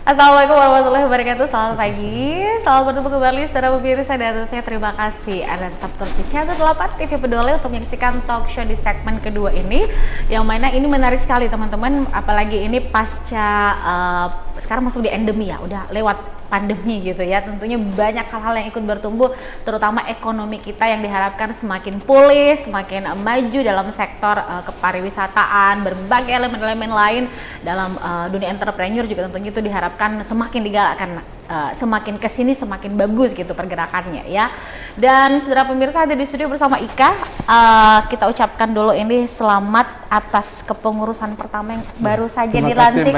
Assalamualaikum warahmatullahi wabarakatuh. Selamat pagi, selamat bertemu kembali saudara pemirsa, dan tentunya terima kasih Anda tetap terus di channel 8 TV Peduli untuk menyaksikan talk show di segmen kedua ini, yang mana ini menarik sekali teman-teman, apalagi ini pasca sekarang masuk di endemi ya, udah lewat pandemi gitu ya. Tentunya banyak hal-hal yang ikut bertumbuh, terutama ekonomi kita yang diharapkan semakin pulih, semakin maju dalam sektor kepariwisataan, berbagai elemen-elemen lain dalam dunia entrepreneur juga tentunya itu diharapkan semakin digalakkan, semakin kesini semakin bagus gitu pergerakannya ya. Dan saudara pemirsa, ada di studio bersama Ika, kita ucapkan dulu ini selamat atas kepengurusan pertama yang baru saja dilantik.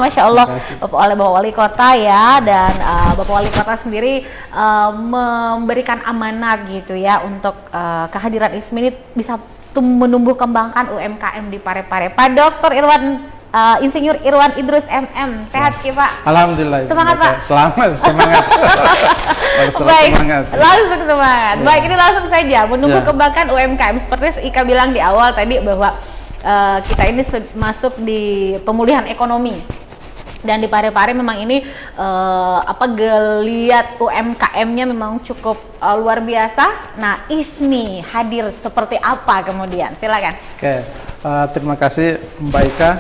Masya Allah, oleh Bapak Wali Kota ya, dan Bapak Wali Kota sendiri memberikan amanat gitu ya untuk kehadiran ISMI ini bisa menumbuh kembangkan UMKM di Parepare. Pak Dr. Insinyur Irwan Idrus MM, sehat Ki Pak? Alhamdulillah. Semangat Pak? Semangat. Baik, langsung semangat. Ya. Baik, ini langsung saja menumbuh kembangkan UMKM. Seperti Ika bilang di awal tadi bahwa kita ini masuk di pemulihan ekonomi. Dan di Parepare memang ini geliat UMKM-nya memang cukup luar biasa. Nah, ISMI hadir seperti apa kemudian? Silakan. Oke, terima kasih Mbak Ika.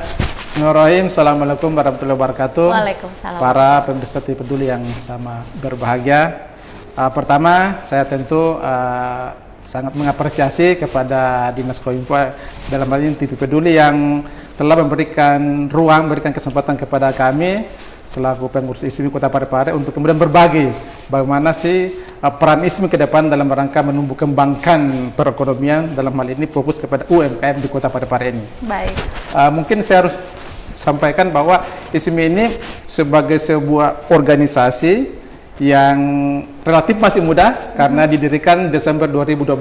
Bismillahirrahmanirrahim. Assalamualaikum warahmatullahi wabarakatuh. Waalaikumsalam. Para pemirsa TV Peduli yang sama berbahagia. Pertama, saya tentu sangat mengapresiasi kepada Dinas Kominfo dalam hal ini TV Peduli yang telah memberikan ruang, memberikan kesempatan kepada kami selaku pengurus ISMI Kota Parepare untuk kemudian berbagi bagaimana sih peran ISMI ke depan dalam rangka menumbuh kembangkan perekonomian, dalam hal ini fokus kepada UMKM di Kota Parepare ini. Baik. Mungkin saya harus sampaikan bahwa ISMI ini sebagai sebuah organisasi yang relatif masih muda karena didirikan Desember 2012.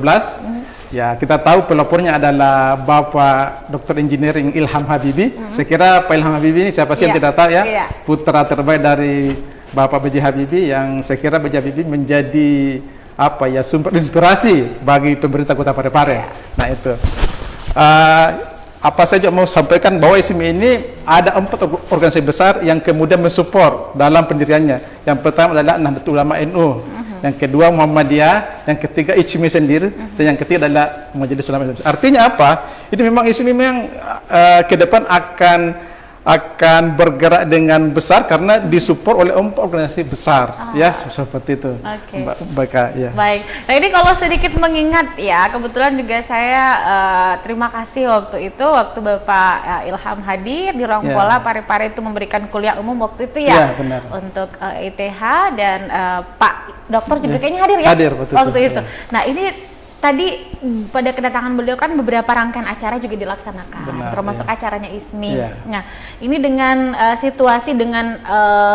Ya, kita tahu pelopornya adalah Bapak Dr. Engineering Ilham Habibie. Saya kira Pak Ilham Habibie ini siapa sih yang tidak tahu ya? Putra terbaik dari Bapak B.J. Habibie, yang saya kira B.J. Habibie menjadi sumber inspirasi bagi pemerintah Kota Parepare. Nah itu. Apa saja mau sampaikan bahwa ISMI ini ada 4 organisasi besar yang kemudian mensupport dalam pendiriannya. Yang pertama adalah Nahdlatul Ulama NU, yang kedua Muhammadiyah, yang ketiga ISMI sendiri, dan yang ketiga adalah Majelis Ulama Indonesia. Artinya apa? Ini memang ISMI memang ke depan akan bergerak dengan besar karena disupport oleh 4 organisasi besar, ya seperti itu. Baik, ya. Baik. Nah, ini kalau sedikit mengingat ya, kebetulan juga saya terima kasih waktu Bapak Ilham hadir di ruang pola Parepare itu memberikan kuliah umum waktu itu ya, benar. Untuk ITH, dan Pak Dokter juga kayaknya hadir ya, hadir, betul, waktu itu. Nah, ini tadi pada kedatangan beliau kan beberapa rangkaian acara juga dilaksanakan, benar, termasuk acaranya ISMI. Nah, ini dengan situasi dengan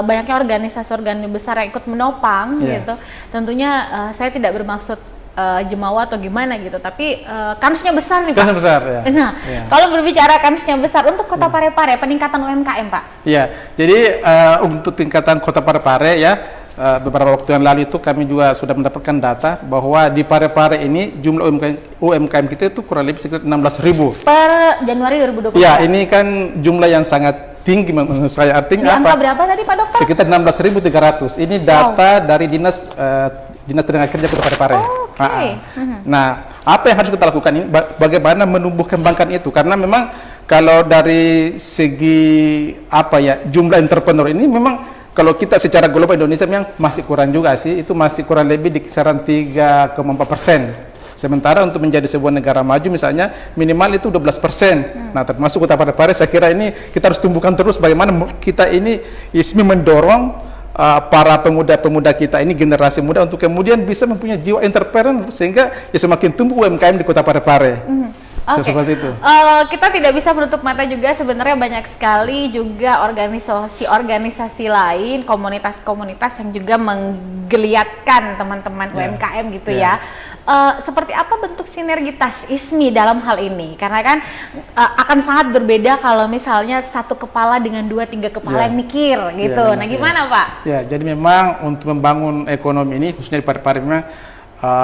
banyaknya organisasi besar yang ikut menopang gitu, tentunya saya tidak bermaksud jemawa atau gimana gitu, tapi kansnya besar nih Pak. Kansnya besar ya. Nah, kalau berbicara kansnya besar untuk Kota Parepare, peningkatan UMKM Pak. Iya, jadi untuk tingkatan Kota Parepare ya, beberapa waktu yang lalu itu kami juga sudah mendapatkan data bahwa di Parepare ini jumlah UMKM kita itu kurang lebih sekitar 16.000 per Januari 2020. Ya, ini kan jumlah yang sangat tinggi menurut saya. Artinya apa? Angka berapa tadi Pak Dokter? Sekitar 16.300. Ini data dari Dinas Tenaga Kerja Kota Parepare. Nah, apa yang harus kita lakukan ini? Bagaimana menumbuh kembangkan itu? Karena memang kalau dari segi jumlah entrepreneur ini memang kalau kita secara global Indonesia memang masih kurang juga sih, itu masih kurang lebih di kisaran 3,4%. Sementara untuk menjadi sebuah negara maju misalnya minimal itu 12%. Nah, termasuk Kota Parepare, saya kira ini kita harus tumbuhkan terus bagaimana kita ini ISMI mendorong para pemuda-pemuda kita ini, generasi muda, untuk kemudian bisa mempunyai jiwa entrepreneur sehingga ya semakin tumbuh UMKM di Kota Parepare. Seperti itu. Kita tidak bisa menutup mata juga, sebenarnya banyak sekali juga organisasi lain, komunitas-komunitas yang juga menggeliatkan teman-teman UMKM gitu ya. Seperti apa bentuk sinergitas ISMI dalam hal ini? Karena kan akan sangat berbeda kalau misalnya satu kepala dengan 2-3 kepala yang mikir gitu. Nah, gimana Pak? Ya, jadi memang untuk membangun ekonomi ini khususnya di Parepare memang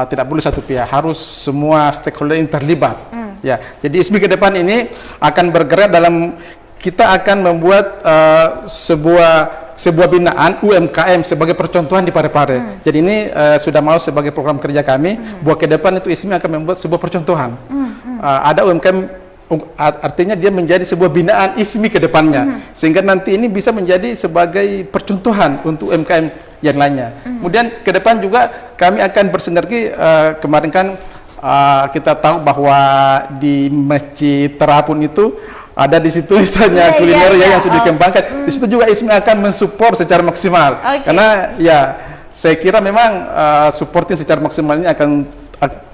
tidak boleh satu pihak, harus semua stakeholder yang terlibat. Ya, jadi ISMI ke depan ini akan bergerak dalam, kita akan membuat sebuah sebuah binaan UMKM sebagai percontohan di Parepare. Jadi ini sudah mau sebagai program kerja kami, buat ke depan itu ISMI akan membuat sebuah percontohan. Ada UMKM, artinya dia menjadi sebuah binaan ISMI ke depannya, sehingga nanti ini bisa menjadi sebagai percontohan untuk UMKM yang lainnya. Kemudian ke depan juga kami akan bersinergi, kemarin kan kita tahu bahwa di Masjid Terapun itu ada di situ misalnya kuliner yang sudah dikembangkan. Di situ juga ISMI akan mensupport secara maksimal. Karena ya saya kira memang supporting secara maksimal ini akan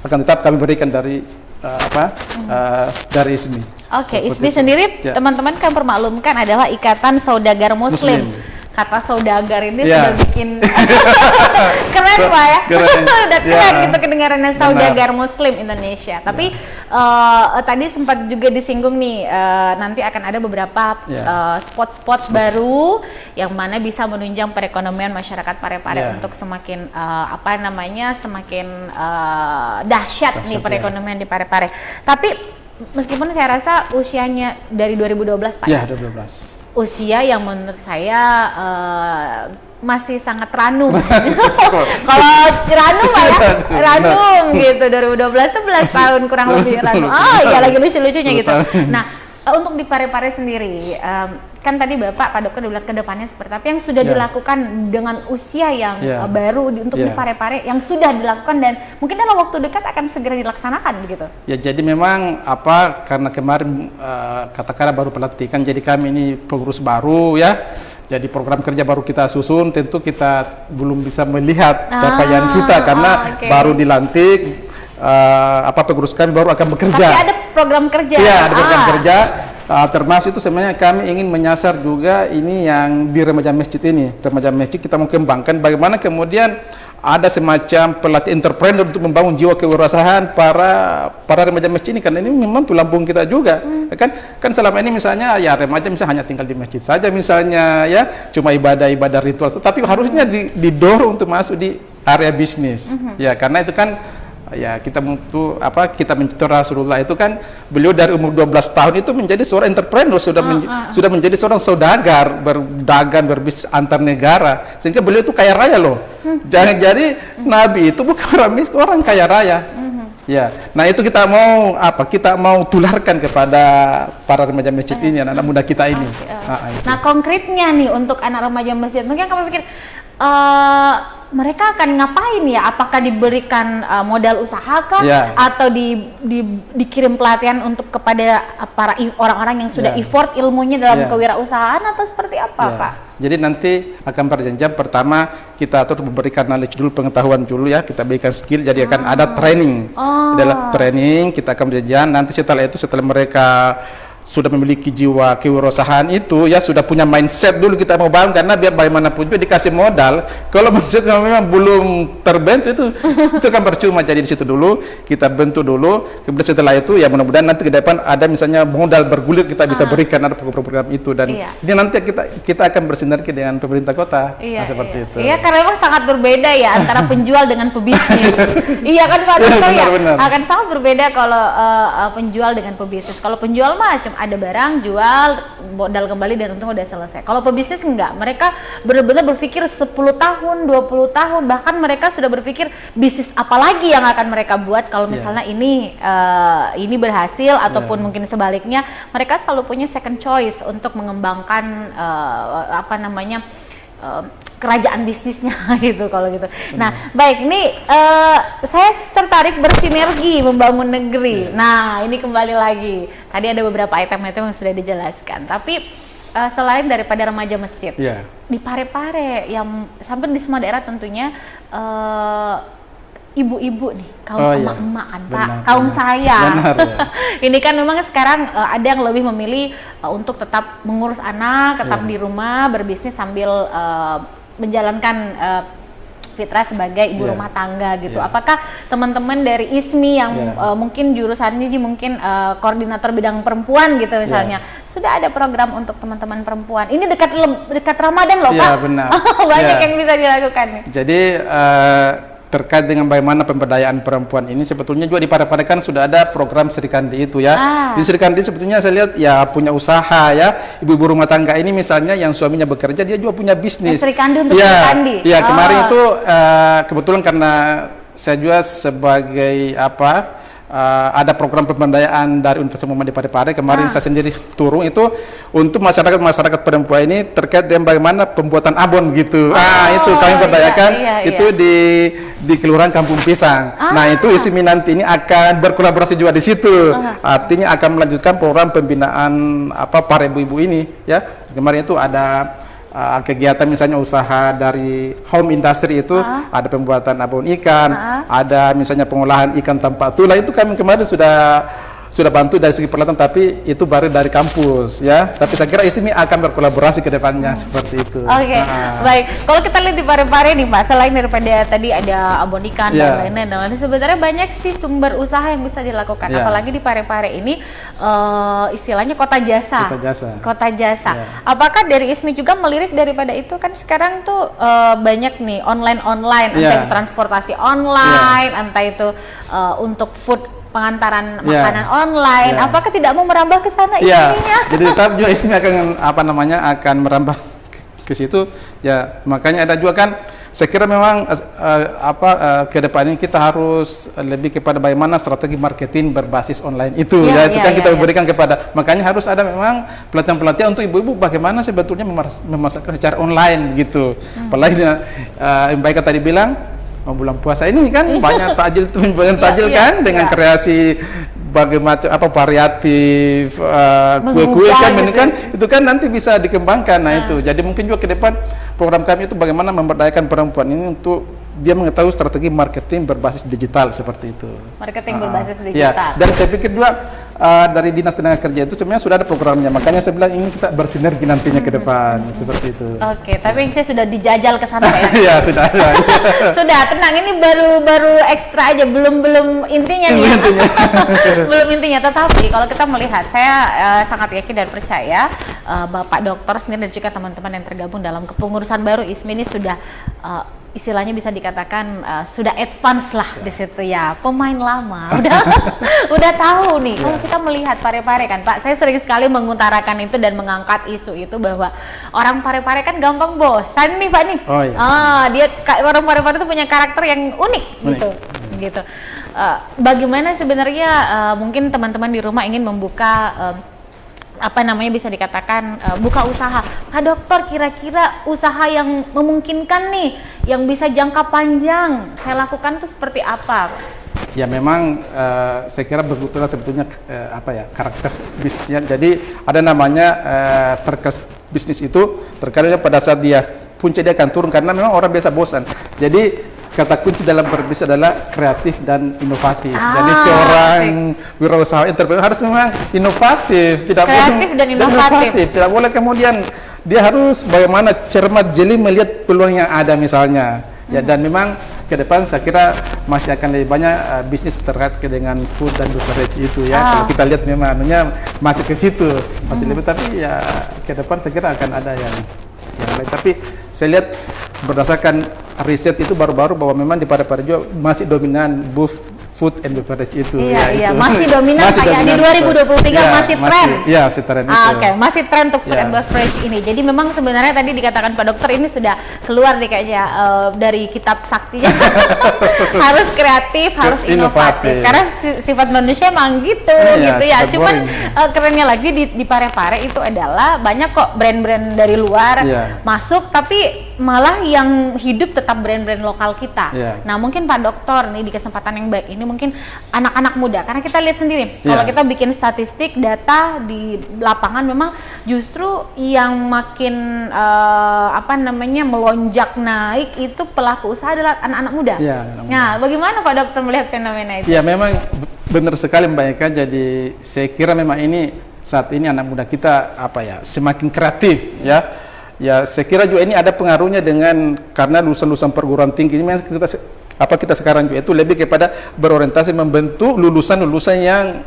tetap kami berikan dari dari ISMI. ISMI sendiri teman-teman kan permaklumkan adalah Ikatan Saudagar Muslim. Kata saudagar ini sudah bikin keren Pak ya. Udah keren gitu kedengarannya, saudagar Muslim Indonesia. Tapi tadi sempat juga disinggung nih, nanti akan ada beberapa spot-spot baru yang mana bisa menunjang perekonomian masyarakat Parepare untuk semakin semakin dahsyat nih perekonomian di Parepare. Tapi meskipun saya rasa usianya dari 2012 Pak. Ya, 2012. Usia yang menurut saya masih sangat ranum. Kalau ranum ya, ranum gitu, 2012 11 tahun kurang lebih ranum. Oh iya, lagi lucu-lucunya gitu. Nah, untuk di Parepare sendiri, kan tadi Pak Dokter udah bilang ke depannya seperti apa yang sudah dilakukan dengan usia yang baru untuk di Parepare yang sudah dilakukan dan mungkin dalam waktu dekat akan segera dilaksanakan begitu. Ya, jadi memang karena kemarin katakanlah baru pelantikan, jadi kami ini pengurus baru ya. Jadi program kerja baru kita susun, tentu kita belum bisa melihat capaian kita karena baru dilantik. Pengurus kami baru akan bekerja. Tapi ada program kerja. Iya, ada program kerja. Termasuk itu sebenarnya kami ingin menyasar juga ini yang di remaja masjid ini. Remaja masjid kita mau kembangkan bagaimana kemudian ada semacam pelatih entrepreneur untuk membangun jiwa kewirausahaan para remaja masjid ini, karena ini memang tulang punggung kita juga. Kan selama ini misalnya ya remaja misalnya hanya tinggal di masjid saja misalnya ya, cuma ibadah ritual, tapi harusnya didorong untuk masuk di area bisnis. Ya, karena itu kan ya kita mencontoh Rasulullah itu kan beliau dari umur 12 tahun itu menjadi seorang entrepreneur, sudah menjadi seorang saudagar, berdagang, berbisnis antar negara, sehingga beliau itu kaya raya loh. Jangan jadi Nabi itu bukan orang miskin, orang kaya raya. Ya, nah itu kita mau tularkan kepada para remaja masjid ini, anak-anak muda kita ini. Nah, konkretnya nih untuk anak remaja masjid, mungkin kamu pikir mereka akan ngapain ya? Apakah diberikan modal usaha kah? Atau dikirim pelatihan untuk kepada para orang-orang yang sudah effort ilmunya dalam kewirausahaan atau seperti apa Pak? Jadi nanti akan perjanjian pertama kita terus memberikan knowledge dulu, pengetahuan dulu ya, kita berikan skill, jadi akan ada training. Dalam training kita akan perjanjian, nanti setelah mereka sudah memiliki jiwa kewirausahaan itu ya, sudah punya mindset dulu kita mau bangun, karena biar bagaimanapun juga dikasih modal, kalau mindset memang belum terbentuk itu kan percuma. Jadi di situ dulu kita bentuk dulu, kemudian setelah itu ya mudah-mudahan nanti ke depan ada misalnya modal bergulir kita bisa berikan, ada program-program itu, dan ini nanti kita akan bersinergi dengan pemerintah kota. Seperti itu. Iya, karena memang sangat berbeda ya antara penjual dengan pebisnis. Iya kan Pak Dokter ya? Akan sangat berbeda kalau penjual dengan pebisnis. Kalau penjual mah ada barang, jual, modal kembali dan untung udah selesai. Kalau pebisnis enggak, mereka benar-benar berpikir 10 tahun, 20 tahun, bahkan mereka sudah berpikir bisnis apa lagi yang akan mereka buat kalau misalnya ini berhasil, ataupun mungkin sebaliknya, mereka selalu punya second choice untuk mengembangkan kerajaan bisnisnya gitu kalau gitu. Nah, baik, ini saya tertarik bersinergi membangun negeri. Nah, ini kembali lagi. Tadi ada beberapa item-item yang sudah dijelaskan. Tapi selain daripada remaja masjid, di Parepare yang sampai di semua daerah tentunya ibu-ibu nih, kaum emak-emak kan Pak, kaum saya. Ini kan memang sekarang ada yang lebih memilih untuk tetap mengurus anak, tetap di rumah berbisnis sambil menjalankan fitrah sebagai ibu rumah tangga gitu. Apakah teman-teman dari ISMI yang mungkin jurusannya mungkin koordinator bidang perempuan gitu misalnya, sudah ada program untuk teman-teman perempuan? Ini dekat Ramadan loh Pak. Benar. Banyak yang bisa dilakukan nih. Jadi terkait dengan bagaimana pemberdayaan perempuan ini sebetulnya juga di Parepare kan sudah ada program Sri Kandi itu ya. Di Sri Kandi sebetulnya saya lihat ya punya usaha ya, ibu-ibu rumah tangga ini misalnya yang suaminya bekerja dia juga punya bisnis. Sri Kandi untuk ya, Sri Kandi. Ya kemarin itu kebetulan karena saya juga sebagai ada program pemberdayaan dari Universitas Muhammadiyah Parepare kemarin saya sendiri turun itu untuk masyarakat perempuan ini terkait dengan bagaimana pembuatan abon gitu. Itu kami berdayakan itu di Kelurahan Kampung Pisang. Nah itu ISMI nanti ini akan berkolaborasi juga di situ. Artinya akan melanjutkan program pembinaan para ibu-ibu ini ya. Kemarin itu ada kegiatan misalnya usaha dari home industry itu ada pembuatan abon ikan, ada misalnya pengolahan ikan tanpa tulah itu kami kemarin sudah bantu dari segi peralatan tapi itu baru dari kampus ya. Tapi saya kira ISMI akan berkolaborasi ke depannya seperti itu. Oke, baik. Kalau kita lihat di Parepare nih Pak, selain daripada tadi ada abon ikan dan lain-lain, sebenarnya banyak sih sumber usaha yang bisa dilakukan. Apalagi di Parepare ini istilahnya kota jasa. Kota jasa. Apakah dari ISMI juga melirik daripada itu? Kan sekarang tuh banyak nih online, entah itu transportasi online, entah itu untuk food pengantaran makanan online, apakah tidak mau merambah ke sana ISMI-nya? Jadi tetap juga ISMI akan merambah ke situ ya, makanya ada juga kan saya kira memang ke depan ini kita harus lebih kepada bagaimana strategi marketing berbasis online itu itu kan kita berikan kepada, makanya harus ada memang pelatihan-pelatihan untuk ibu-ibu bagaimana sebetulnya memasarkan secara online gitu. Apalagi Mbak Ika tadi bilang bulan puasa ini kan banyak takjil kan dengan kreasi berbagai macam variatif kue-kue kan ini kan itu kan nanti bisa dikembangkan. Nah itu jadi mungkin juga ke depan program kami itu bagaimana memberdayakan perempuan ini untuk dia mengetahui strategi marketing berbasis digital seperti itu. Marketing berbasis digital. Dan saya pikir juga dari Dinas Tenaga Kerja itu sebenarnya sudah ada programnya, makanya saya bilang ini kita bersinergi nantinya ke depan seperti itu. Oke, tapi saya sudah dijajal ke sana ya. Iya sudah. Sudah tenang, ini baru ekstra aja, belum intinya nih. Belum intinya, tetapi kalau kita melihat, saya sangat yakin dan percaya Bapak Dokter sendiri dan juga teman-teman yang tergabung dalam kepengurusan baru ISMI ini sudah istilahnya bisa dikatakan sudah advance lah di situ ya, pemain lama udah tahu nih. Kalau kita melihat Parepare kan Pak, saya sering sekali mengutarakan itu dan mengangkat isu itu bahwa orang Parepare kan gampang bosan nih Pak nih. Dia orang Parepare itu punya karakter yang unik. gitu. Bagaimana sebenarnya mungkin teman-teman di rumah ingin membuka bisa dikatakan buka usaha. Pak Dokter, kira-kira usaha yang memungkinkan nih, yang bisa jangka panjang saya lakukan itu seperti apa? Ya memang saya kira berkebetulan sebetulnya karakter bisnisnya. Jadi ada namanya circus bisnis itu terkadang pada saat dia puncak dia akan turun karena memang orang biasa bosan. Jadi kata kunci dalam berbisnis adalah kreatif dan inovatif. Jadi seorang wirausaha entrepreneur harus memang inovatif, kreatif dan inovatif. Tidak boleh kemudian dia harus bagaimana cermat jeli melihat peluang yang ada misalnya. Ya dan memang ke depan saya kira masih akan lebih banyak bisnis terkait dengan food dan beverage itu ya. Kalau kita lihat memang masih ke situ, masih lebih, tapi ya ke depan saya kira akan ada yang lain. Tapi saya lihat berdasarkan riset itu baru-baru bahwa memang di Parepare juga masih dominan food and beverage itu. Iya, masih dominan kayak di 2023 masih tren. Iya, masih tren itu. Oke, masih tren untuk food and beverage ini. Jadi memang sebenarnya tadi dikatakan Pak Dokter ini sudah keluar nih kayaknya dari kitab saktinya. Harus kreatif, harus inovatif. Karena sifat manusia emang gitu ya. Cuman kerennya lagi di Parepare itu adalah banyak kok brand-brand dari luar masuk, tapi malah yang hidup tetap brand-brand lokal kita. Nah, mungkin Pak Dokter nih di kesempatan yang baik ini mungkin anak-anak muda, karena kita lihat sendiri kalau kita bikin statistik data di lapangan memang justru yang makin melonjak naik itu pelaku usaha adalah anak-anak muda. Nah, bagaimana Pak Dokter melihat fenomena itu? Ya, memang benar sekali Mbak Eka. Jadi saya kira memang ini saat ini anak muda kita semakin kreatif ya. Ya, saya kira juga ini ada pengaruhnya dengan karena lulusan-lulusan perguruan tinggi ini kita sekarang juga itu lebih kepada berorientasi membentuk lulusan-lulusan yang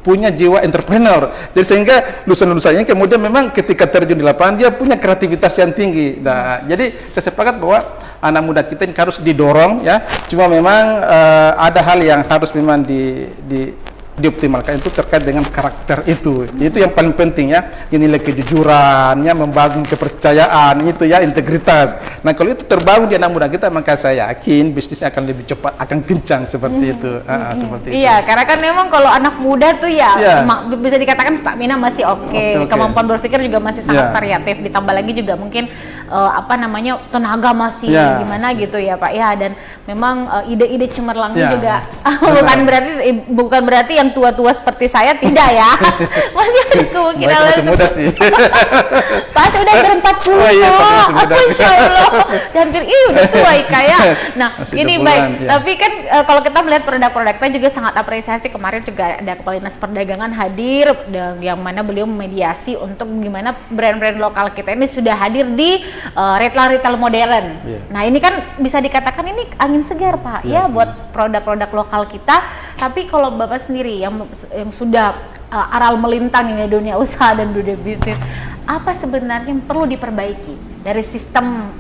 punya jiwa entrepreneur. Jadi sehingga lulusan-lulusan ini kemudian memang ketika terjun di lapangan dia punya kreativitas yang tinggi. Nah, jadi saya sepakat bahwa anak muda kita ini harus didorong ya. Cuma memang ada hal yang harus memang dioptimalkan, itu terkait dengan karakter itu yang paling penting ya, nilai kejujuran ya, membangun kepercayaan itu ya, integritas. Nah kalau itu terbangun di anak muda kita, maka saya yakin bisnisnya akan lebih cepat, akan kencang seperti itu. Seperti itu. Iya, karena kan memang kalau anak muda tuh ya bisa dikatakan stamina masih oke. Kemampuan berpikir juga masih sangat variatif, ditambah lagi juga mungkin tenaga masih gimana gitu ya Pak ya, dan memang ide-ide cemerlangnya juga bukan berarti yang tua-tua seperti saya, tidak ya. Masih ada kemungkinan masih muda sih. Pak saya udah ber-40 Pak. Insya Allah hampir udah tua kayak. Nah ini baik, tapi kan kalau kita melihat produk-produknya juga sangat apresiasi. Kemarin juga ada Kepala Dinas Perdagangan hadir, dan yang mana beliau memediasi untuk gimana brand-brand lokal kita ini sudah hadir di retail modern. Nah ini kan bisa dikatakan ini angin segar Pak ya buat produk-produk lokal kita. Tapi kalau Bapak sendiri yang sudah aral melintang ini dunia usaha dan dunia bisnis, apa sebenarnya yang perlu diperbaiki dari sistem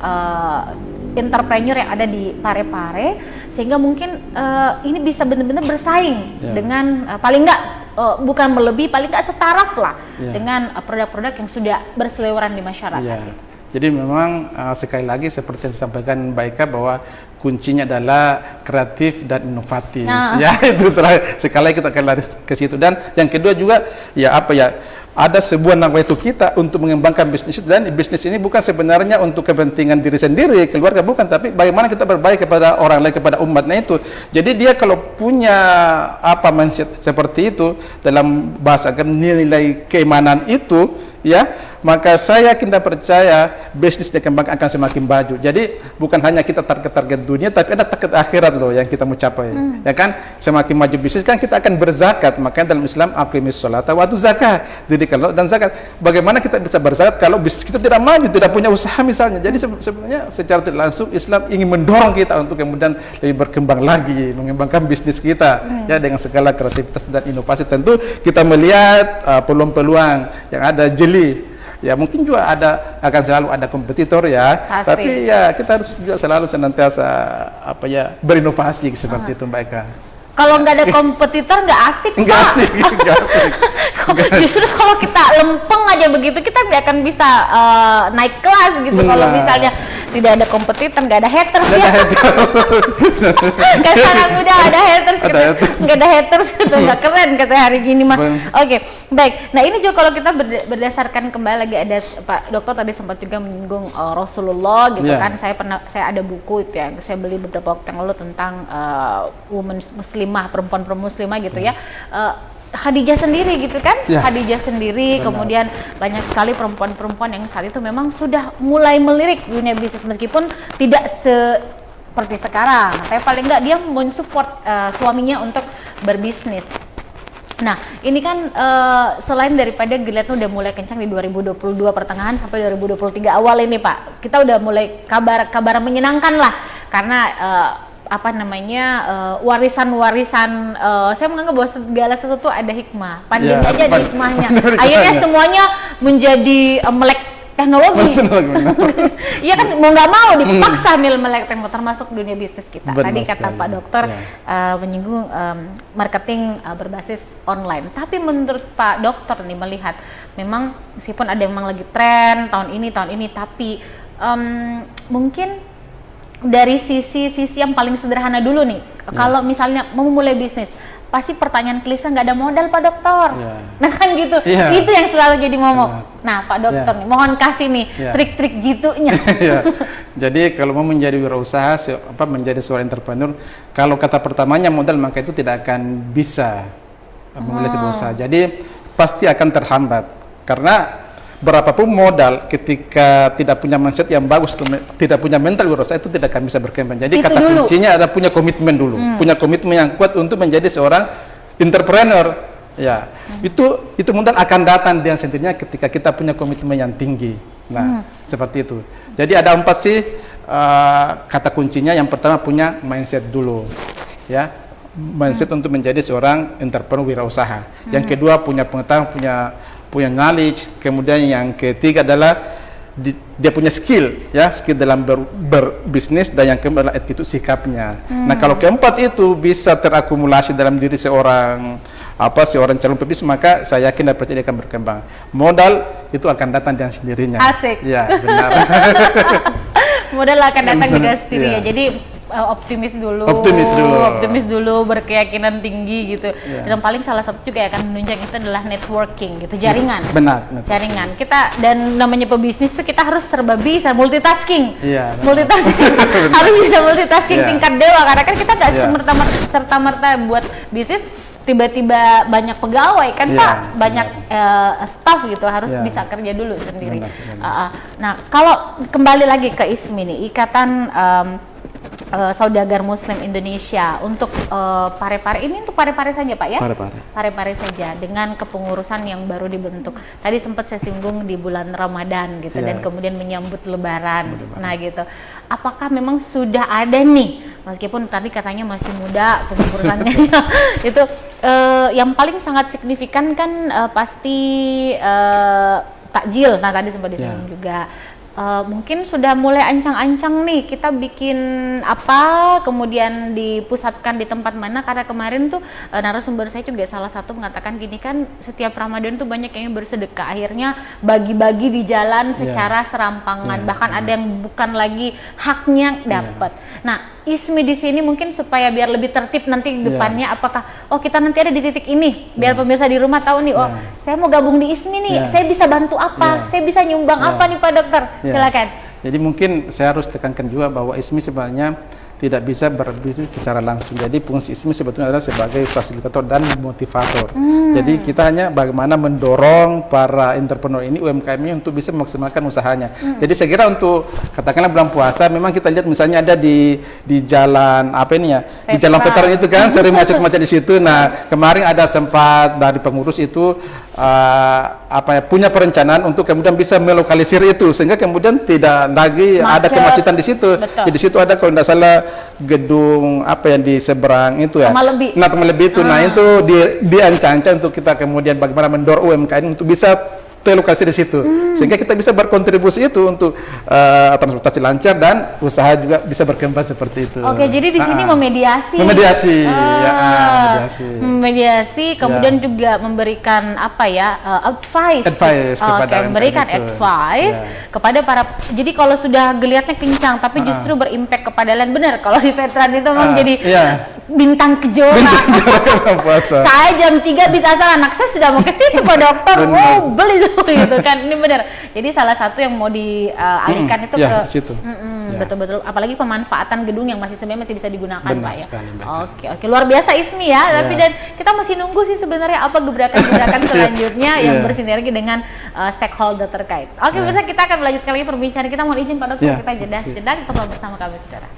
entrepreneur yang ada di Parepare sehingga mungkin ini bisa benar-benar bersaing dengan paling nggak bukan melebihi, paling nggak setaraf lah dengan produk-produk yang sudah berseliweran di masyarakat. Jadi memang sekali lagi seperti yang disampaikan Mbak Ika bahwa kuncinya adalah kreatif dan inovatif. Ya itu sekali kita akan lari ke situ. Dan yang kedua juga ada sebuah nawaitu kita untuk mengembangkan bisnis, dan bisnis ini bukan sebenarnya untuk kepentingan diri sendiri, keluarga, bukan, tapi bagaimana kita berbaik kepada orang lain, kepada umatnya itu. Jadi dia kalau punya mindset seperti itu, dalam bahasa nilai keimanan itu ya, maka saya yakin dan percaya bisnis dikembangkan akan semakin maju. Jadi bukan hanya kita target dunia, tapi ada target akhirat loh yang kita mau capai. Ya kan, semakin maju bisnis kan kita akan berzakat. Makanya dalam Islam aqimis sholata wa atu zakat, dirikan dan zakat. Bagaimana kita bisa berzakat kalau bisnis kita tidak maju, tidak punya usaha misalnya. Jadi sebenarnya secara tidak langsung Islam ingin mendorong kita untuk kemudian lebih berkembang lagi, mengembangkan bisnis kita ya, dengan segala kreativitas dan inovasi. Tentu kita melihat peluang-peluang yang ada jeli. Ya mungkin juga akan selalu ada kompetitor ya. Pasti. Tapi ya kita harus juga selalu senantiasa berinovasi seperti itu Mbak Eka. Kalau nggak ada kompetitor nggak asik Pak. Nggak asik. Justru kalau kita lempeng aja begitu, kita nggak akan bisa naik kelas gitu. Kalau misalnya tidak ada kompetitor, nggak ada haters ya. Kan sangat mudah ada haters, nggak ada haters itu nggak keren kata hari gini mah. Oke, baik. Nah ini juga kalau kita berdasarkan kembali lagi, ada Pak Dokter tadi sempat juga menyinggung Rasulullah gitu kan. Saya ada buku itu ya, saya beli beberapa waktu yang lalu tentang woman muslimah, perempuan muslimah gitu ya. Khadijah sendiri gitu kan, Khadijah sendiri. Benar. Kemudian banyak sekali perempuan-perempuan yang saat itu memang sudah mulai melirik dunia bisnis, meskipun tidak seperti sekarang, tapi paling enggak dia mensupport suaminya untuk berbisnis. Nah ini kan selain daripada Gilead udah mulai kencang di 2022 pertengahan sampai 2023 awal ini Pak, kita udah mulai kabar menyenangkan lah, karena warisan-warisan, saya menganggap bahwa segala sesuatu ada hikmah. Pandemi aja ada hikmahnya. Akhirnya semuanya menjadi melek teknologi. Iya kan, mau nggak mau dipaksa melek teknologi, termasuk dunia bisnis kita. Tadi kata Pak Dokter menyinggung marketing berbasis online. Tapi menurut Pak Dokter nih melihat, memang meskipun ada memang lagi tren tahun ini, tapi mungkin dari sisi yang paling sederhana dulu nih, kalau misalnya mau mulai bisnis, pasti pertanyaan klise, nggak ada modal Pak Dokter. Nah kan gitu, itu yang selalu jadi momok. Nah Pak Dokter nih, mohon kasih nih trik-trik jitunya. Jadi kalau mau menjadi wirausaha, menjadi seorang entrepreneur, kalau kata pertamanya modal, maka itu tidak akan bisa memulai sebuah usaha. Jadi pasti akan terhambat, karena berapapun modal, ketika tidak punya mindset yang bagus, tidak punya mental wirausaha, itu tidak akan bisa berkembang. Jadi kata kuncinya ada punya komitmen dulu, punya komitmen yang kuat untuk menjadi seorang entrepreneur. Ya, itu modal akan datang dengan sendirinya ketika kita punya komitmen yang tinggi. Nah, seperti itu. Jadi ada 4 sih kata kuncinya. Yang pertama punya mindset dulu, ya, mindset untuk menjadi seorang entrepreneur wirausaha. Yang kedua punya pengetahuan, punya knowledge. Kemudian yang ketiga adalah dia punya skill dalam berbisnis, dan yang keempat adalah attitude, sikapnya. Nah, kalau keempat itu bisa terakumulasi dalam diri seorang calon pebisnis, maka saya yakin dan percaya dia akan berkembang. Modal itu akan datang dengan sendirinya. Asik. Ya, benar. Modal akan datang dengan sendirinya. Jadi optimis dulu, berkeyakinan tinggi gitu. Dan paling salah satu juga yang akan menunjang itu adalah networking gitu, jaringan. Benar. Jaringan. Kita, dan namanya pebisnis tuh kita harus serba bisa, multitasking. Iya. Multitasking. Harus bisa multitasking tingkat dewa, karena kan kita nggak serta-merta buat bisnis tiba-tiba banyak pegawai kan, Pak, banyak staff gitu, harus bisa kerja dulu sendiri. Nah, kalau kembali lagi ke ISMI nih, Ikatan Saudagar Muslim Indonesia, untuk Parepare ini untuk Parepare saja, Pak, ya? Parepare saja, dengan kepengurusan yang baru dibentuk. Tadi sempat saya singgung di bulan Ramadan gitu, dan kemudian menyambut Lebaran. Nah gitu, apakah memang sudah ada nih, meskipun tadi katanya masih muda kepengurusannya, itu yang paling sangat signifikan kan pasti takjil. Nah, tadi sempat disinggung juga. Mungkin sudah mulai ancang-ancang nih, kita bikin apa, kemudian dipusatkan di tempat mana, karena kemarin tuh narasumber saya juga salah satu mengatakan gini kan, setiap Ramadan tuh banyak yang bersedekah, akhirnya bagi-bagi di jalan secara serampangan, bahkan ada yang bukan lagi haknya dapat. Nah, ISMI di sini mungkin supaya biar lebih tertib nanti ke depannya, apakah kita nanti ada di titik ini, biar pemirsa di rumah tahu nih, saya mau gabung di ISMI nih, saya bisa bantu apa, saya bisa nyumbang apa nih Pak Dokter, silakan. Jadi mungkin saya harus tekankan juga bahwa ISMI sebenarnya tidak bisa berbisnis secara langsung. Jadi fungsi ISMI sebetulnya adalah sebagai fasilitator dan motivator. Jadi kita hanya bagaimana mendorong para entrepreneur ini, UMKM ini, untuk bisa memaksimalkan usahanya. Jadi saya kira untuk katakanlah bulan puasa, memang kita lihat misalnya ada di jalan di jalan veteran itu kan sering macet-macet di situ. Nah, kemarin ada sempat dari pengurus itu punya perencanaan untuk kemudian bisa melokalisir itu, sehingga kemudian tidak lagi ada kemacetan di situ. Jadi di situ ada, kalau tidak salah, gedung yang di seberang itu ya. Temalebih itu. Nah, itu diancang-ancang untuk kita kemudian bagaimana mendorong UMKM untuk bisa terlokasi di situ, sehingga kita bisa berkontribusi itu untuk transportasi lancar dan usaha juga bisa berkembang seperti itu. Oke, jadi di sini memediasi, kemudian juga memberikan advice kepada memberikan advice kepada para. Jadi kalau sudah geliatnya kencang tapi justru berimpact kepada lain, benar kalau di veteran itu memang jadi bintang kejora. Saya jam 3 bisa asal anak saya sudah mau ke situ Pak Dokter, beli gitu kan, ini benar. Jadi salah satu yang mau dialihkan itu ke situ. Betul-betul, apalagi pemanfaatan gedung yang sebenarnya masih bisa digunakan, Pak, ya. Oke, luar biasa ISMI ya. Tapi dan kita masih nunggu sih sebenarnya apa gebrakan-gebrakan selanjutnya yang bersinergi dengan stakeholder terkait. Oke, pemirsa, kita akan melanjutkan lagi perbincangan kita. Mohon izin Pak Dokter, kita jeda sejenak, tetaplah bersama kami, saudara.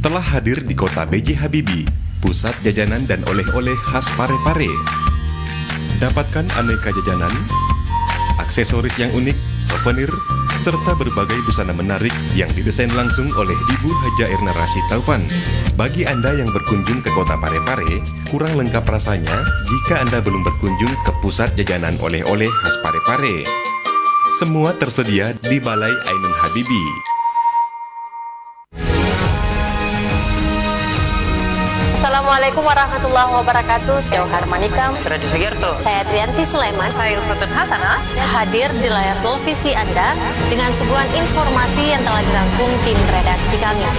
Telah hadir di kota B.J. Habibie, pusat jajanan dan oleh-oleh khas Parepare. Dapatkan aneka jajanan, aksesoris yang unik, souvenir, serta berbagai busana menarik yang didesain langsung oleh Ibu Haja Erna Rashid Taufan. Bagi Anda yang berkunjung ke kota Parepare, kurang lengkap rasanya jika Anda belum berkunjung ke pusat jajanan oleh-oleh khas Parepare. Semua tersedia di Balai Ainun Habibie. Assalamualaikum warahmatullahi wabarakatuh. Saya Harmanikam, Suradi Sugiarto, saya Trianti Sulaiman, saya Uswatun Hasanah, hadir di layar televisi Anda dengan suguhan informasi yang telah dirangkum tim redaksi kami.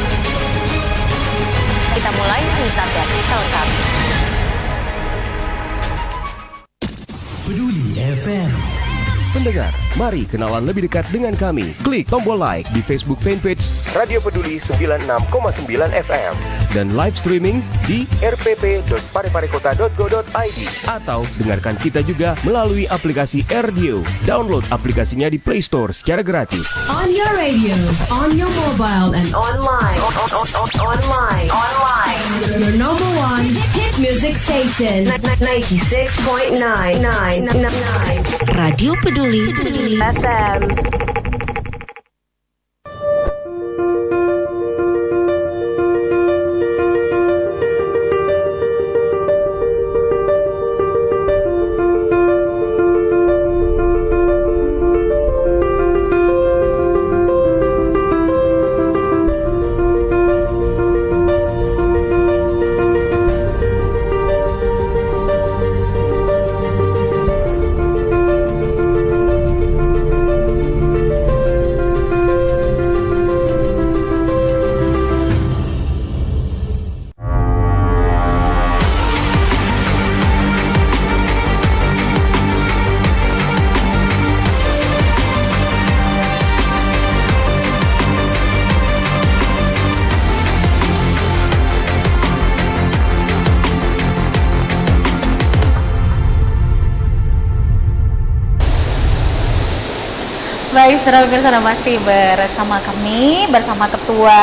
Kita mulai news update selengkapnya. Peduli FM. Pendengar, Mari kenalan lebih dekat dengan kami. Klik tombol like di Facebook fanpage Radio Peduli 96,9 FM dan live streaming di rpp.pareparekota.go.id atau dengarkan kita juga melalui aplikasi RDio. Download aplikasinya di Play Store secara gratis. On your radio, on your mobile, and online. Online. Your number one hit music station. 96.9. Radio Peduli FM. Baik, saudara pemirsa, masih bersama kami, bersama Ketua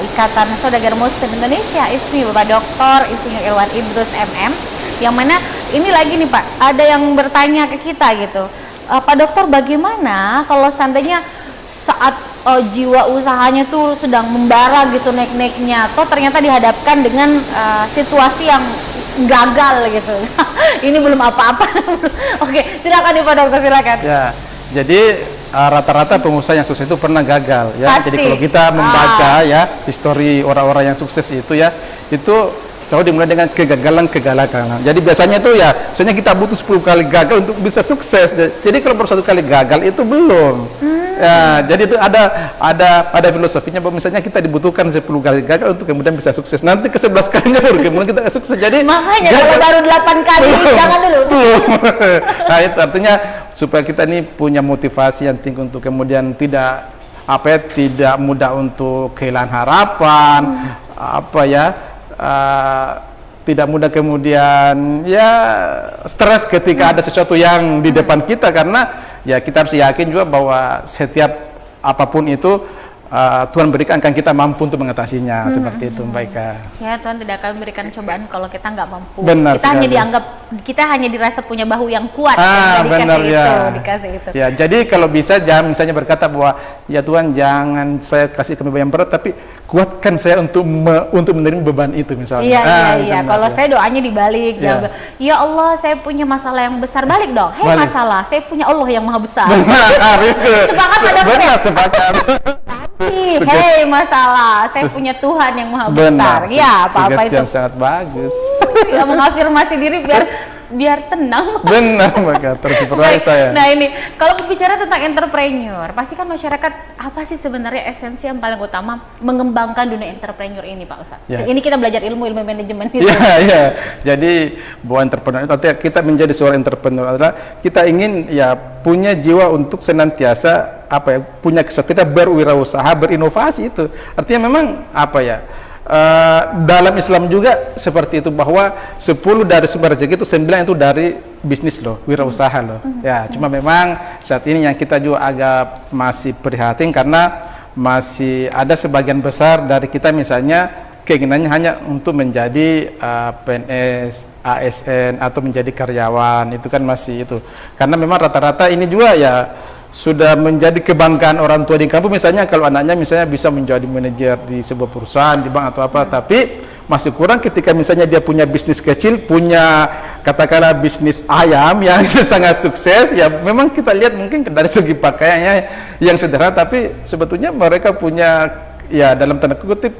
Ikatan Saudagar Muslim Indonesia ISMI, Bapak Dr. Insinyur Irwan Idrus MM, yang mana ini lagi nih Pak, ada yang bertanya ke kita gitu, Pak Dokter, bagaimana kalau seandainya saat jiwa usahanya tuh sedang membara gitu, naik-naiknya, atau ternyata dihadapkan dengan situasi yang gagal gitu. Ini belum apa-apa. Oke, silakan nih Pak Dokter, silakan. Ya, jadi rata-rata pengusaha yang sukses itu pernah gagal ya. Pasti. Jadi kalau kita membaca ya histori orang-orang yang sukses itu ya, itu selalu dimulai dengan kegagalan. Jadi biasanya itu ya, misalnya kita butuh 10 kali gagal untuk bisa sukses. Jadi kalau baru 1 kali gagal itu belum. Ya, jadi itu ada filosofinya bahwa misalnya kita dibutuhkan 10 kali gagal untuk kemudian bisa sukses. Nanti ke 11 kalinya baru kemudian kita sukses. Jadi makanya kalau baru 8 kali jangan dulu. Nah, itu artinya supaya kita ini punya motivasi yang tinggi untuk kemudian tidak mudah untuk kehilangan harapan, tidak mudah kemudian ya stres ketika ada sesuatu yang di depan kita, karena ya kita harus yakin juga bahwa setiap apapun itu Tuhan berikan, kan kita mampu untuk mengatasinya. Seperti itu, Mbak Ika. Ya, Tuhan tidak akan memberikan cobaan kalau kita nggak mampu. Benar kita sekali. kita hanya dirasa punya bahu yang kuat. Benar ya. Dikasih itu. Ya, jadi kalau bisa jangan misalnya berkata bahwa ya Tuhan jangan saya kasih ke beban yang berat, tapi kuatkan saya untuk menerima beban itu misalnya. Iya. Kalau saya doanya dibalik, ya Allah, saya punya masalah yang besar, balik dong. Hei masalah, saya punya Allah yang maha besar. Benar itu. Sepakat pada Benar, sepakat. Hei masalah, saya punya Tuhan yang maha besar. Benar. Ya, apa itu? Yang sangat bagus. Ya, mengafirmasi diri biar tenang. Benar, Mbak, tersuperai saya. Nah, ini kalau berbicara tentang entrepreneur, pasti kan masyarakat apa sih sebenarnya esensi yang paling utama mengembangkan dunia entrepreneur ini, Pak Ustadz? Ya. Ini kita belajar ilmu manajemen itu. Iya. Jadi bahwa entrepreneur itu artinya kita menjadi seorang entrepreneur adalah kita ingin ya punya jiwa untuk senantiasa punya kesetiaan berwirausaha, berinovasi. Itu artinya memang dalam Islam juga seperti itu, bahwa 10 dari sumber rezeki itu 9 itu dari bisnis loh, wirausaha loh. Ya, cuma memang saat ini yang kita juga agak masih prihatin karena masih ada sebagian besar dari kita misalnya keinginannya hanya untuk menjadi PNS, ASN atau menjadi karyawan. Itu kan masih itu. Karena memang rata-rata ini juga ya sudah menjadi kebanggaan orang tua di kampung, misalnya kalau anaknya misalnya bisa menjadi manajer di sebuah perusahaan, di bank atau apa, tapi masih kurang ketika misalnya dia punya bisnis kecil, punya katakanlah bisnis ayam yang sangat sukses. Ya memang kita lihat mungkin dari segi pakaiannya yang sederhana, tapi sebetulnya mereka punya ya dalam tanda kutip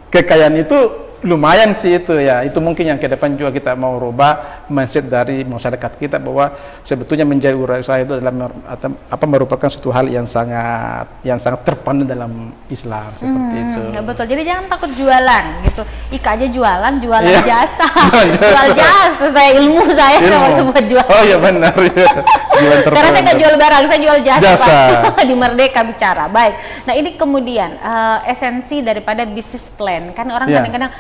kekayaan itu lumayan sih itu ya. Itu mungkin yang ke depan juga kita mau rubah mindset dari masyarakat kita bahwa sebetulnya menjadi wirausaha itu adalah merupakan suatu hal yang sangat terpandang dalam Islam seperti itu. Ya betul. Jadi jangan takut jualan gitu. Ika aja jualan Iya. jasa. Jual jasa. Saya ilmu saya buat jual. Oh iya benar ya. Karena saya nggak jual barang, saya jual jasa. Pak. Di Merdeka Bicara. Baik. Nah ini kemudian esensi daripada bisnis plan. Kan orang kadang-kadang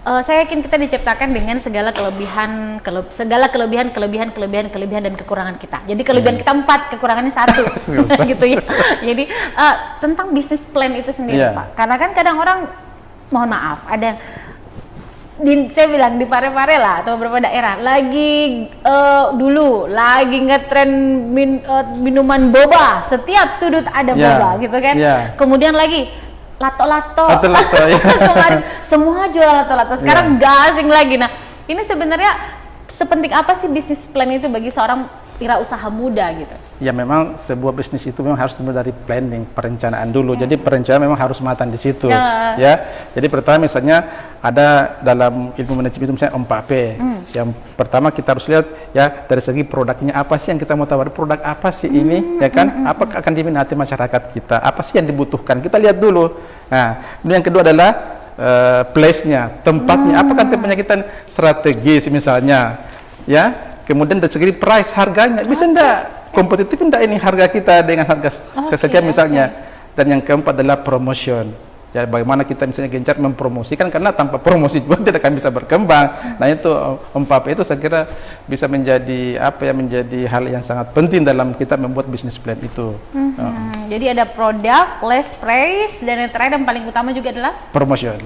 saya yakin kita diciptakan dengan segala kelebihan dan kekurangan kita. Jadi kelebihan kita 4, kekurangannya 1, gitu ya. Jadi tentang bisnis plan itu sendiri, Pak. Karena kan kadang orang, mohon maaf, ada yang saya bilang di Pare-Pare lah atau beberapa daerah lagi dulu lagi ngetren minuman boba, setiap sudut ada boba, gitu kan. Kemudian lagi lato-lato ya. Kemarin semua jual lato-lato, sekarang gasing lagi. Nah ini sebenarnya sepenting apa sih bisnis plan itu bagi seorang wirausaha muda gitu? Ya memang sebuah bisnis itu memang harus dimulai dari planning, perencanaan dulu. Jadi perencanaan memang harus matang di situ. Ya. Jadi pertama misalnya ada dalam ilmu manajemen itu misalnya 4P. Yang pertama kita harus lihat ya dari segi produknya apa sih yang kita mau tawar, produk apa sih ini, ya kan? Apa akan diminati masyarakat kita? Apa sih yang dibutuhkan? Kita lihat dulu. Nah, kemudian yang kedua adalah place-nya, tempatnya. Apakah tempatnya kita strategis misalnya, ya? Kemudian dari segi price, harganya bisa enggak kompetitif enggak ini harga kita dengan harga sekian misalnya. Dan yang keempat adalah promotion. Ya bagaimana kita misalnya gencar mempromosikan, karena tanpa promosi juga tidak akan bisa berkembang. Nah itu 4P itu saya kira bisa menjadi menjadi hal yang sangat penting dalam kita membuat bisnis plan itu. Jadi ada produk, less price, dan yang terakhir dan paling utama juga adalah promotion.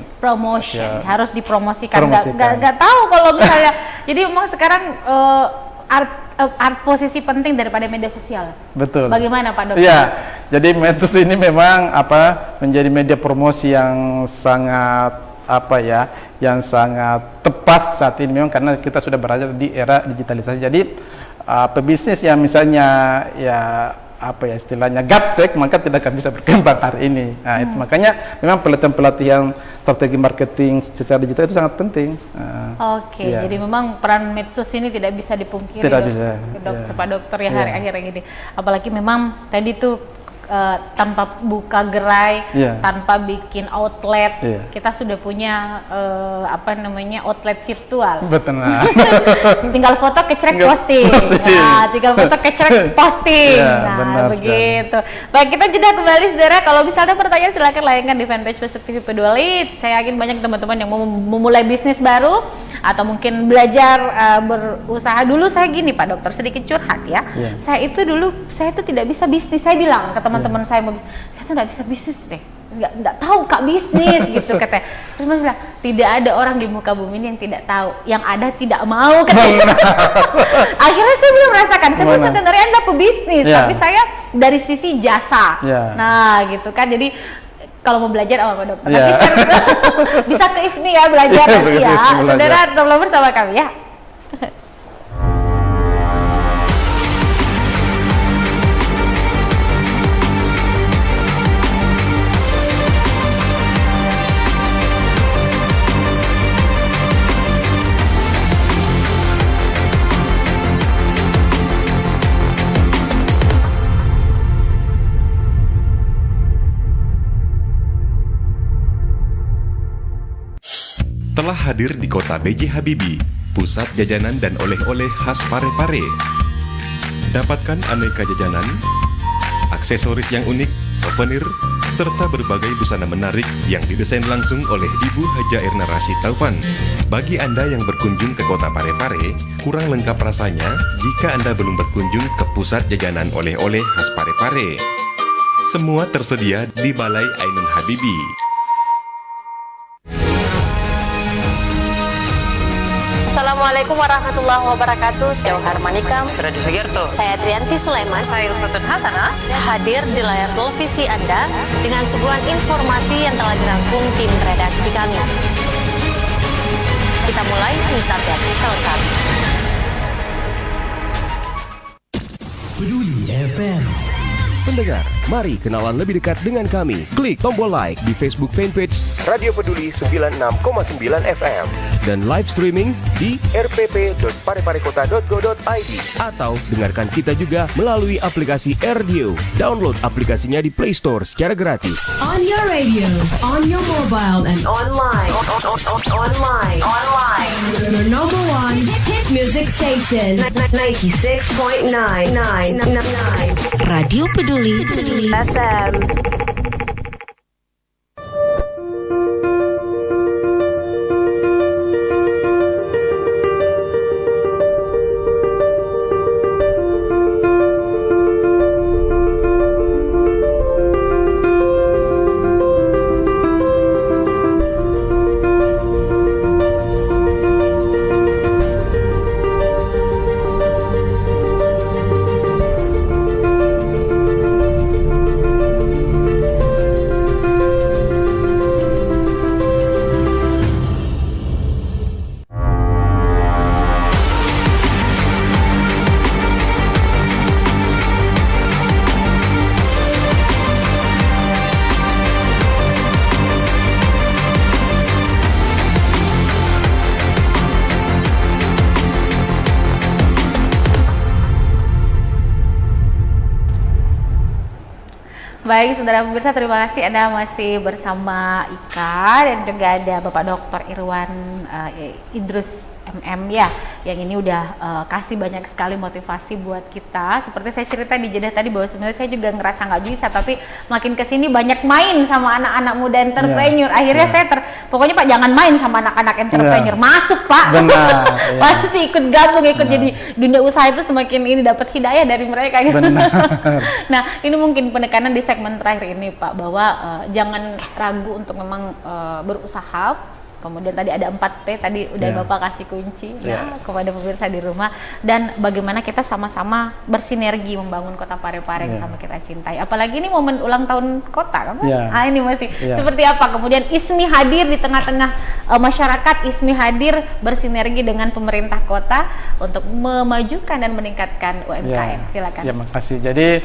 Harus dipromosikan. Nggak tahu kalau misalnya jadi memang sekarang posisi penting daripada media sosial. Betul. Bagaimana Pak Dokter? Iya. Jadi medsos ini memang menjadi media promosi yang sangat yang sangat tepat saat ini memang, karena kita sudah berada di era digitalisasi. Jadi pebisnis yang misalnya istilahnya gaptek, maka tidak akan bisa berkembang hari ini. Nah, itu makanya memang pelatihan strategi marketing secara digital itu sangat penting. Jadi memang peran medsos ini tidak bisa dipungkiri. Tidak bisa. Pak Dokter ya hari-akhir ini. Apalagi memang tadi tuh tanpa buka gerai, tanpa bikin outlet, kita sudah punya outlet virtual. Betul. Tinggal foto kecrek posting. Tinggal foto kecrek posting. Nah, begitu. Baik, kita jeda kembali saudara. Kalau misalnya ada pertanyaan silakan layangkan di fanpage Facebook TV Peduli. Saya yakin banyak teman-teman yang mau memulai bisnis baru atau mungkin belajar berusaha. Dulu saya gini Pak Dokter, sedikit curhat ya. Saya itu tidak bisa bisnis. Saya bilang ke teman-teman saya tuh nggak bisa bisnis deh, nggak tahu Kak bisnis gitu katanya. Terus saya bilang, tidak ada orang di muka bumi ini yang tidak tahu, yang ada tidak mau katanya. Akhirnya saya belum merasakan, saya pun sebenarnya anda pebisnis, tapi saya dari sisi jasa. Nah gitu kan, jadi kalau mau belajar Pak Dokter, nanti bisa ke ISMI ya belajar nanti ya. Saudara, tetaplah bersama kami ya. Telah hadir di kota B.J. Habibie, pusat jajanan dan oleh-oleh khas Pare-Pare. Dapatkan aneka jajanan, aksesoris yang unik, souvenir, serta berbagai busana menarik yang didesain langsung oleh Ibu Haja Erna Rashid Taufan. Bagi Anda yang berkunjung ke kota Pare-Pare, kurang lengkap rasanya jika Anda belum berkunjung ke pusat jajanan oleh-oleh khas Pare-Pare. Semua tersedia di Balai Ainun Habibie. Assalamualaikum warahmatullahi wabarakatuh. Saya Harmanikam, Suradi Sugiarto, saya Trianti Sulaiman, saya Uswatun Hasanah, hadir di layar televisi Anda dengan suguhan informasi yang telah dirangkum tim redaksi kami. Kita mulai news update selengkapnya. Peduli FM. Pendengar, Mari kenalan lebih dekat dengan kami. Klik tombol like di Facebook fanpage Radio Peduli 96,9 FM dan live streaming di rpp.pareparekota.go.id atau dengarkan kita juga melalui aplikasi RDO. Download aplikasinya di Play Store secara gratis. On your radio, on your mobile, and online. Online. Your number one hit music station. 96.9. Radio Peduli FM. Baik, saudara pemirsa, terima kasih Anda masih bersama Ika dan juga ada Bapak Dr. Irwan Idrus MM ya, yang ini udah kasih banyak sekali motivasi buat kita. Seperti saya cerita di jeda tadi bahwa sebenarnya saya juga ngerasa nggak bisa, tapi makin kesini banyak main sama anak-anak muda entrepreneur. Akhirnya saya pokoknya Pak jangan main sama anak-anak entrepreneur, masuk Pak. Benar. Pasti ikut gabung, ikut jadi dunia usaha itu semakin ini dapat hidayah dari mereka gitu. Nah, ini mungkin penekanan di segmen terakhir ini Pak, bahwa jangan ragu untuk memang berusaha. Kemudian tadi ada 4P, tadi udah Bapak kasih kunci ya kepada pemirsa di rumah, dan bagaimana kita sama-sama bersinergi membangun Kota Parepare yang sama kita cintai. Apalagi ini momen ulang tahun kota kan? Ini masih seperti apa? Kemudian ISMI hadir di tengah-tengah masyarakat, ISMI hadir bersinergi dengan pemerintah kota untuk memajukan dan meningkatkan UMKM. Silakan. Ya, makasih. Jadi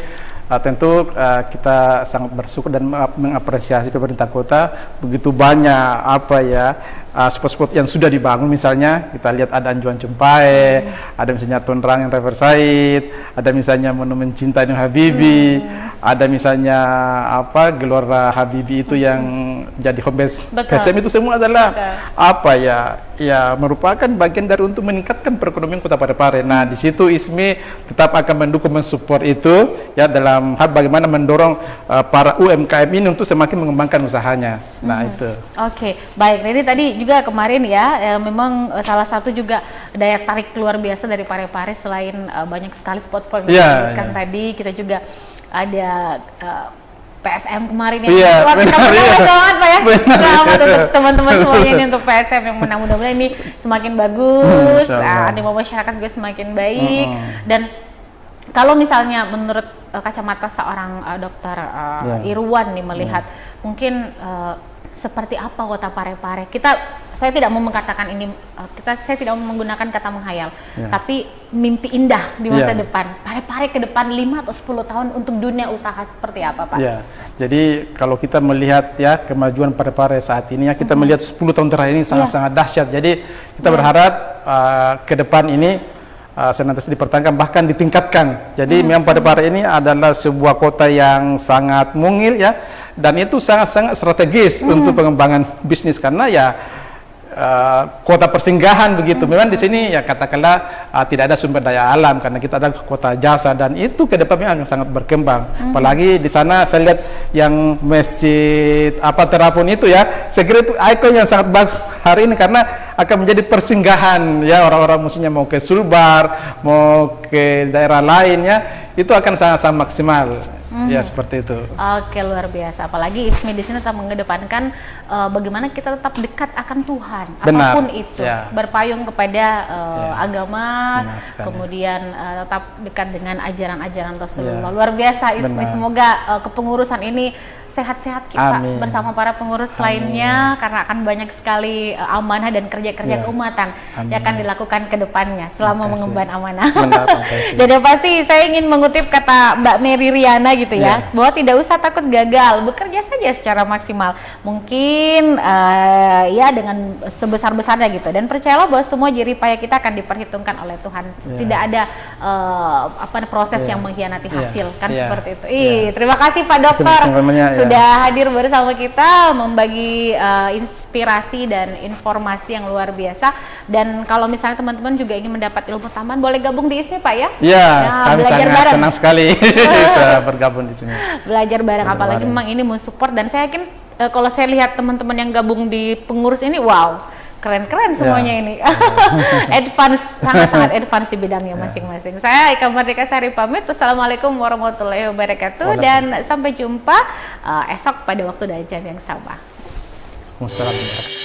tentu kita sangat bersyukur dan mengapresiasi pemerintah kota, begitu banyak spot-spot yang sudah dibangun. Misalnya kita lihat ada Anjuan Cempai, ada misalnya Tonrang yang Riverside, ada misalnya Monumen Cinta yang Habibie, ada misalnya Gelora Habibie itu yang jadi home base PSM. Itu semua adalah merupakan bagian dari untuk meningkatkan perekonomian Kota Parepare. Nah, di situ ISMI tetap akan mendukung, mensupport itu ya, dalam hal bagaimana mendorong para UMKM ini untuk semakin mengembangkan usahanya. Nah, itu. Oke, baik. Jadi tadi juga kemarin ya, memang salah satu juga daya tarik luar biasa dari Parepare selain banyak sekali spot-spot yang disebutkan tadi, kita juga ada PSM kemarin yang banget Pak ya. Selamat untuk teman-teman semuanya ini untuk PSM yang menang, mudah-mudahan ini semakin bagus, animo masyarakat juga semakin baik. Dan kalau misalnya menurut kacamata seorang dokter Irwan nih melihat mungkin seperti apa Kota Parepare, saya tidak mau mengatakan ini, saya tidak mau menggunakan kata menghayal, tapi mimpi indah di masa depan Parepare ke depan 5 atau 10 tahun untuk dunia usaha seperti apa Pak? Ya, jadi kalau kita melihat ya kemajuan Parepare saat ini ya, kita melihat 10 tahun terakhir ini sangat-sangat dahsyat. Jadi kita berharap ke depan ini senantiasa dipertahankan, bahkan ditingkatkan. Jadi memang Parepare ini adalah sebuah kota yang sangat mungil ya, dan itu sangat-sangat strategis untuk pengembangan bisnis, karena ya kota persinggahan begitu. Memang di sini ya katakanlah tidak ada sumber daya alam, karena kita ada kota jasa, dan itu ke depan memang sangat berkembang. Apalagi di sana saya lihat yang masjid Terapun itu ya, saya kira itu ikon yang sangat bagus hari ini, karena akan menjadi persinggahan ya, orang-orang musuhnya mau ke Sulbar, mau ke daerah lain ya, itu akan sangat-sangat maksimal. Ya, seperti itu. Oke, luar biasa. Apalagi ISMI di sini tetap mengedepankan bagaimana kita tetap dekat akan Tuhan, apapun itu, berpayung kepada agama, kemudian tetap dekat dengan ajaran-ajaran Rasulullah. Luar biasa ISMI. Semoga kepengurusan ini sehat-sehat kita Amin. bersama para pengurus lainnya, karena akan banyak sekali amanah dan kerja-kerja keumatan yang akan dilakukan ke depannya selama mengemban amanah. Benar, makasih. Dan yang pasti saya ingin mengutip kata Mbak Mary Riana gitu ya, bahwa tidak usah takut gagal, bekerja saja secara maksimal. Mungkin ya dengan sebesar-besarnya gitu, dan percayalah bahwa semua jerih payah kita akan diperhitungkan oleh Tuhan. Tidak ada proses yang mengkhianati hasil, kan seperti itu. Terima kasih Pak Dokter sudah hadir bersama kita membagi inspirasi dan informasi yang luar biasa. Dan kalau misalnya teman-teman juga ingin mendapat ilmu tambahan, boleh gabung di ISMI Pak ya? Iya, Nah, kami belajar sangat bareng. senang sekali bisa bergabung di sini. Belajar bareng, apalagi memang ini mensupport, dan saya yakin kalau saya lihat teman-teman yang gabung di pengurus ini, wow, keren-keren semuanya ini. Advance, sangat-sangat advance di bidangnya masing-masing. Saya Ika Mardika Sari pamit. Wassalamualaikum warahmatullahi wabarakatuh, dan sampai jumpa esok pada waktu dan jam yang sama. Wassalamualaikum.